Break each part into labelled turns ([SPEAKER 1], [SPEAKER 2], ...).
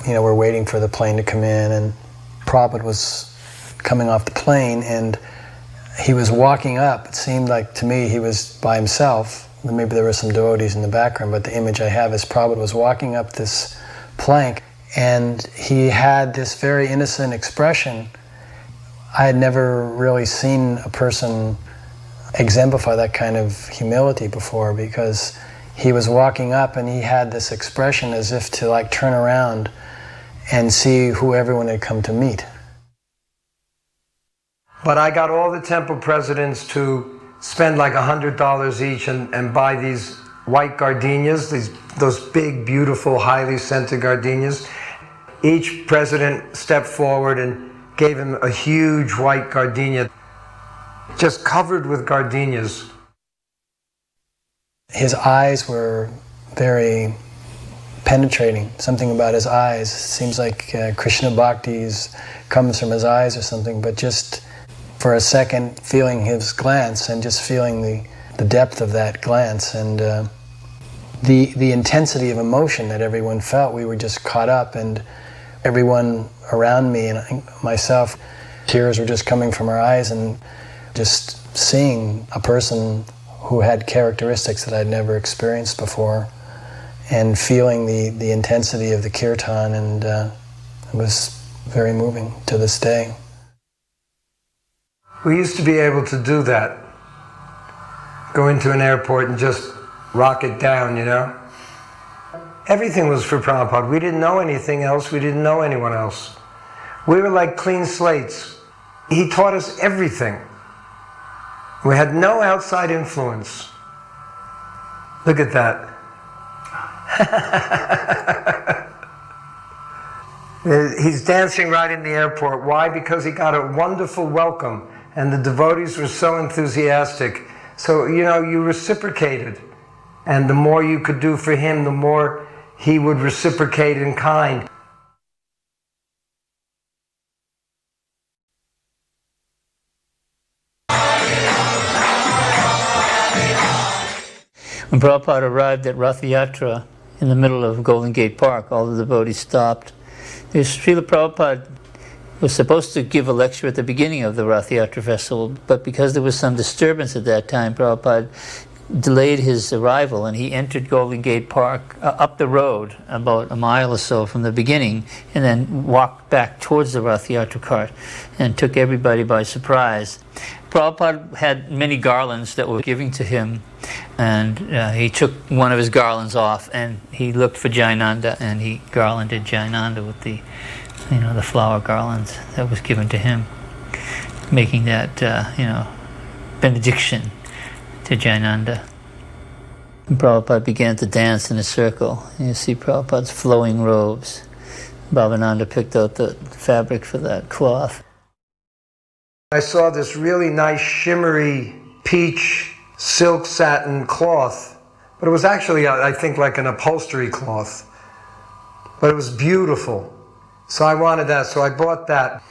[SPEAKER 1] we're waiting for the plane to come in, and Prabhupada was coming off the plane, and he was walking up. It seemed like to me he was by himself. Maybe there were some devotees in the background, but the image I have is Prabhupada was walking up this plank, and he had this very innocent expression. I had never really seen a person exemplify that kind of humility before, because he was walking up and he had this expression as if to like turn around and see who everyone had come to meet.
[SPEAKER 2] But I got all the temple presidents to spend like $100 each and buy these white gardenias, those big, beautiful, highly scented gardenias. Each president stepped forward and gave him a huge white gardenia, just covered with gardenias.
[SPEAKER 1] His eyes were very penetrating. Something about his eyes. Seems like Krishna Bhakti comes from his eyes or something, but just for a second feeling his glance and just feeling the depth of that glance and the intensity of emotion that everyone felt. We were just caught up, and everyone around me and myself, tears were just coming from our eyes, and just seeing a person who had characteristics that I'd never experienced before, and feeling the intensity of the kirtan, and it was very moving to this day.
[SPEAKER 2] We used to be able to do that. Go into an airport and just rock it down, Everything was for Prabhupada. We didn't know anything else. We didn't know anyone else. We were like clean slates. He taught us everything. We had no outside influence. Look at that. He's dancing right in the airport. Why? Because he got a wonderful welcome, and the devotees were so enthusiastic. So, you reciprocated. And the more you could do for him, the more he would reciprocate in kind.
[SPEAKER 3] When Prabhupada arrived at Rath Yatra in the middle of Golden Gate Park, all the devotees stopped. Srila Prabhupada was supposed to give a lecture at the beginning of the Rath Yatra festival, but because there was some disturbance at that time, Prabhupada delayed his arrival, and he entered Golden Gate Park up the road about a mile or so from the beginning, and then walked back towards the Rath Yatra cart and took everybody by surprise. Prabhupada had many garlands that were given to him, and he took one of his garlands off, and he looked for Jayananda, and he garlanded Jayananda with the flower garlands that was given to him, making that benediction to Jayananda. And Prabhupada began to dance in a circle. You see Prabhupada's flowing robes. Bhavananda picked out the fabric for that cloth.
[SPEAKER 2] I saw this really nice shimmery peach silk satin cloth, but it was actually, I think, like an upholstery cloth. But it was beautiful. So I wanted that, so I bought that.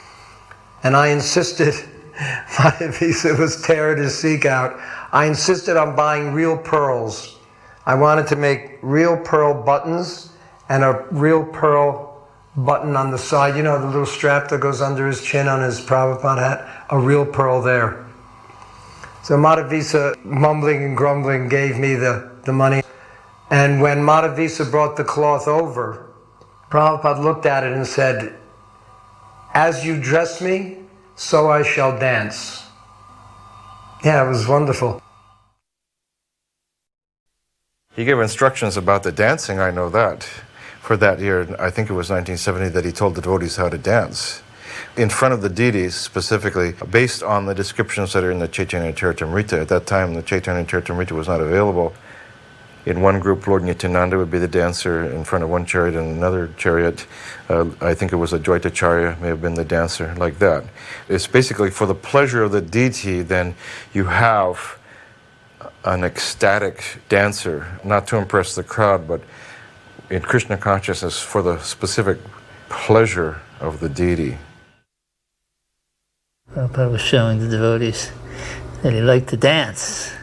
[SPEAKER 2] And I insisted, Madhavisa was tearing his seek out, I insisted on buying real pearls. I wanted to make real pearl buttons and a real pearl button on the side, the little strap that goes under his chin on his Prabhupada hat, a real pearl there. So Madhavisa, mumbling and grumbling, gave me the money. And when Madhavisa brought the cloth over, Prabhupada looked at it and said, "As you dress me, so I shall dance." Yeah, it was wonderful.
[SPEAKER 4] He gave instructions about the dancing, I know that. For that year, I think it was 1970, that he told the devotees how to dance. In front of the deities, specifically, based on the descriptions that are in the Chaitanya Charitamrita. At that time, the Chaitanya Charitamrita was not available. In one group, Lord Nityananda would be the dancer in front of one chariot, and another chariot, I think it was Advaitacharya, may have been the dancer, like that. It's basically for the pleasure of the deity, then you have an ecstatic dancer, not to impress the crowd, but in Krishna consciousness for the specific pleasure of the deity.
[SPEAKER 3] Prabhupada was showing the devotees that he liked to dance.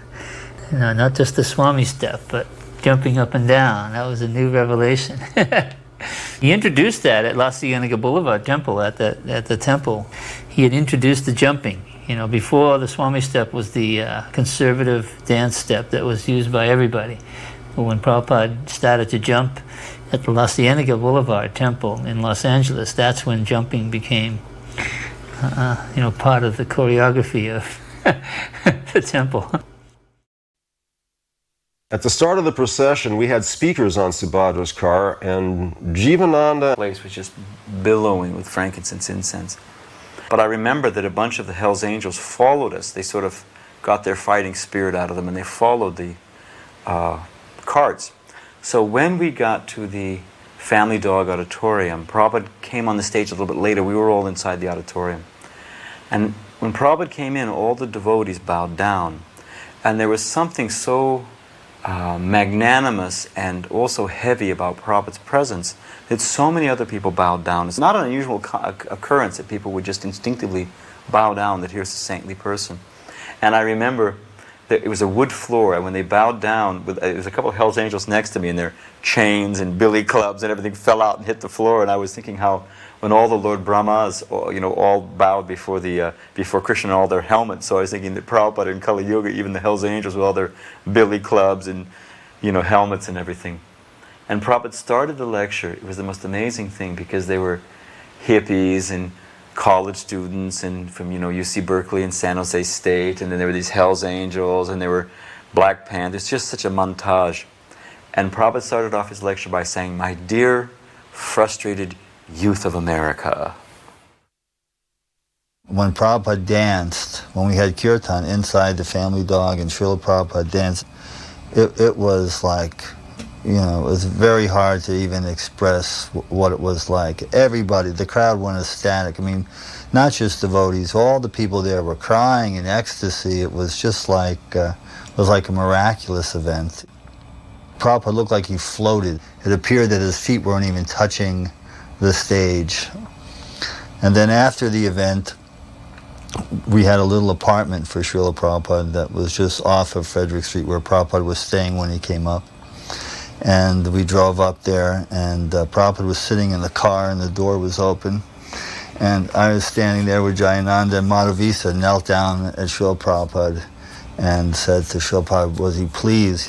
[SPEAKER 3] Not just the Swami step, but jumping up and down. That was a new revelation. He introduced that at La Cienega Boulevard Temple, at the temple. He had introduced the jumping. Before the Swami step was the conservative dance step that was used by everybody. But when Prabhupada started to jump at the La Cienega Boulevard Temple in Los Angeles, that's when jumping became, part of the choreography of the temple.
[SPEAKER 5] At the start of the procession, we had speakers on Subhadra's car, and Jivananda...
[SPEAKER 6] The place was just billowing with frankincense incense. But I remember that a bunch of the Hell's Angels followed us. They sort of got their fighting spirit out of them, and they followed the carts. So when we got to the Family Dog Auditorium, Prabhupada came on the stage a little bit later. We were all inside the auditorium. And when Prabhupada came in, all the devotees bowed down. And there was something so magnanimous and also heavy about Prabhupada's presence that so many other people bowed down. It's not an unusual occurrence that people would just instinctively bow down that here's a saintly person. And I remember that it was a wood floor, and when they bowed down, there was a couple of Hell's Angels next to me, and their chains and billy clubs and everything fell out and hit the floor. And I was thinking how when all the Lord Brahmas, all bowed before Krishna and all their helmets. So I was thinking that Prabhupada in Kali Yuga, even the Hell's Angels with all their billy clubs and helmets and everything. And Prabhupada started the lecture. It was the most amazing thing because they were hippies and college students and from UC Berkeley and San Jose State, and then there were these Hell's Angels and there were Black Panthers. Just such a montage. And Prabhupada started off his lecture by saying, "My dear frustrated youth of America."
[SPEAKER 7] When Prabhupada danced, when we had kirtan inside the Family Dog and Srila Prabhupada danced, it was like, it was very hard to even express what it was like. Everybody, the crowd went ecstatic. I mean, not just devotees, all the people there were crying in ecstasy. It was just like, a miraculous event. Prabhupada looked like he floated. It appeared that his feet weren't even touching the stage. And then after the event, we had a little apartment for Srila Prabhupada that was just off of Frederick Street where Prabhupada was staying when he came up. And we drove up there, and Prabhupada was sitting in the car, and the door was open. And I was standing there with Jayananda, and Madhavisa knelt down at Srila Prabhupada and said to Srila Prabhupada, was he pleased,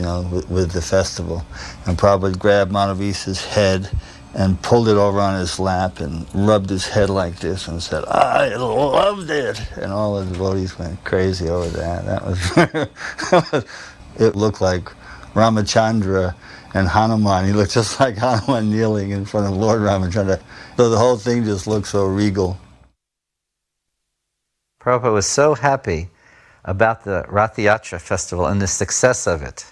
[SPEAKER 7] with the festival? And Prabhupada grabbed Madhavisa's head and pulled it over on his lap and rubbed his head like this and said, "I loved it." And all the devotees went crazy over that. That was, it looked like Ramachandra and Hanuman. He looked just like Hanuman kneeling in front of Lord Ramachandra. So the whole thing just looked so regal.
[SPEAKER 6] Prabhupada was so happy about the Rath Yatra festival and the success of it.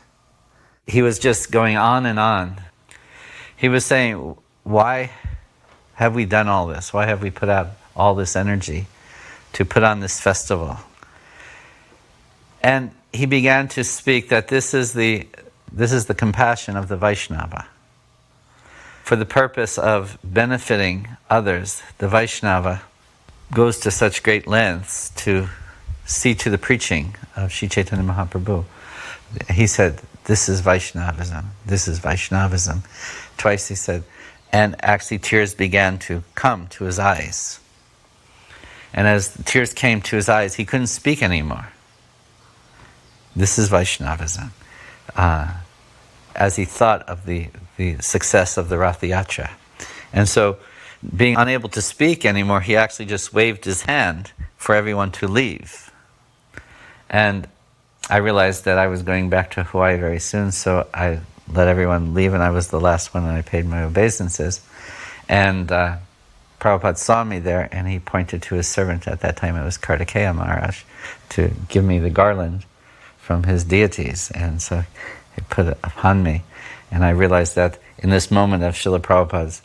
[SPEAKER 6] He was just going on and on. He was saying, why have we done all this? Why have we put out all this energy to put on this festival? And he began to speak that this is the compassion of the Vaishnava. For the purpose of benefiting others, the Vaishnava goes to such great lengths to see to the preaching of Sri Chaitanya Mahaprabhu. He said, "This is Vaishnavism. This is Vaishnavism." Twice he said, and actually tears began to come to his eyes. And as the tears came to his eyes, he couldn't speak anymore. This is Vaishnavism. As he thought of the success of the Rath Yatra. And so, being unable to speak anymore, he actually just waved his hand for everyone to leave. And I realized that I was going back to Hawaii very soon, so I let everyone leave, and I was the last one, and I paid my obeisances. And Prabhupada saw me there, and he pointed to his servant, at that time it was Kartikeya Maharaj, to give me the garland from his deities. And so he put it upon me. And I realized that in this moment of Srila Prabhupada's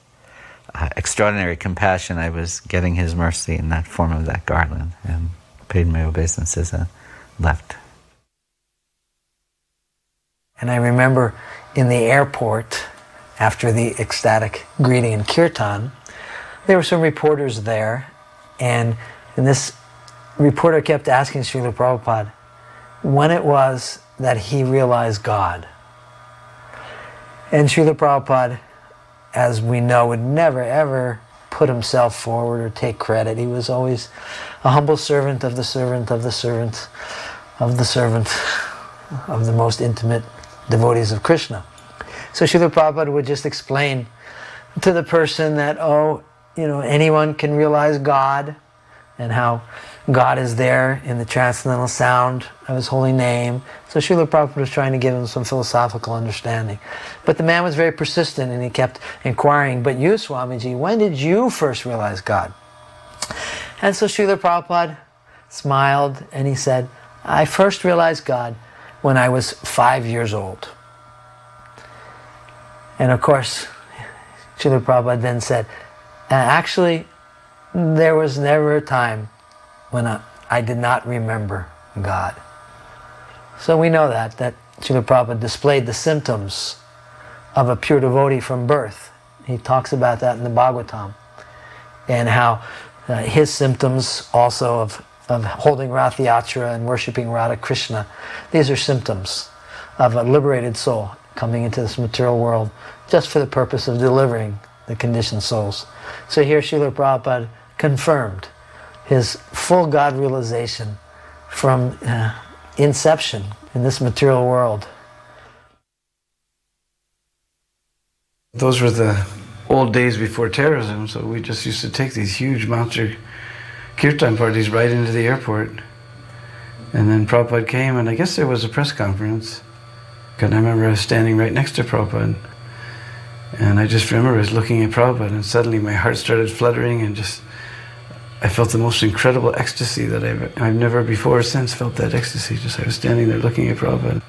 [SPEAKER 6] extraordinary compassion, I was getting his mercy in that form of that garland, and paid my obeisances and left.
[SPEAKER 1] And I remember in the airport, after the ecstatic greeting in Kirtan, there were some reporters there, and this reporter kept asking Srila Prabhupada when it was that he realized God. And Srila Prabhupada
[SPEAKER 8] as we know, would never ever put himself forward or take credit. He was always a humble servant of the servant of the servant of the servant of the most intimate devotees of Krishna. So Srila Prabhupada would just explain to the person that, anyone can realize God, and how God is there in the transcendental sound of His holy name. So Srila Prabhupada was trying to give him some philosophical understanding. But the man was very persistent, and he kept inquiring, but you, Swamiji, when did you first realize God? And so Srila Prabhupada smiled, and he said, I first realized God when I was 5 years old. And of course, Srila Prabhupada then said, actually, there was never a time when I did not remember God. So we know that Srila Prabhupada displayed the symptoms of a pure devotee from birth. He talks about that in the Bhagavatam, and how his symptoms also of holding Rath Yatra and worshipping Radha Krishna, these are symptoms of a liberated soul coming into this material world just for the purpose of delivering the conditioned souls. So here Srila Prabhupada confirmed his full God realization from inception in this material world.
[SPEAKER 9] Those were the old days before terrorism, so we just used to take these huge monster kirtan parties right into the airport. And then Prabhupada came, and I guess there was a press conference. And I remember I was standing right next to Prabhupada. And I just remember I was looking at Prabhupada, and suddenly my heart started fluttering, and I felt the most incredible ecstasy that I've never before or since felt that ecstasy. I was standing there looking at Prabhupada.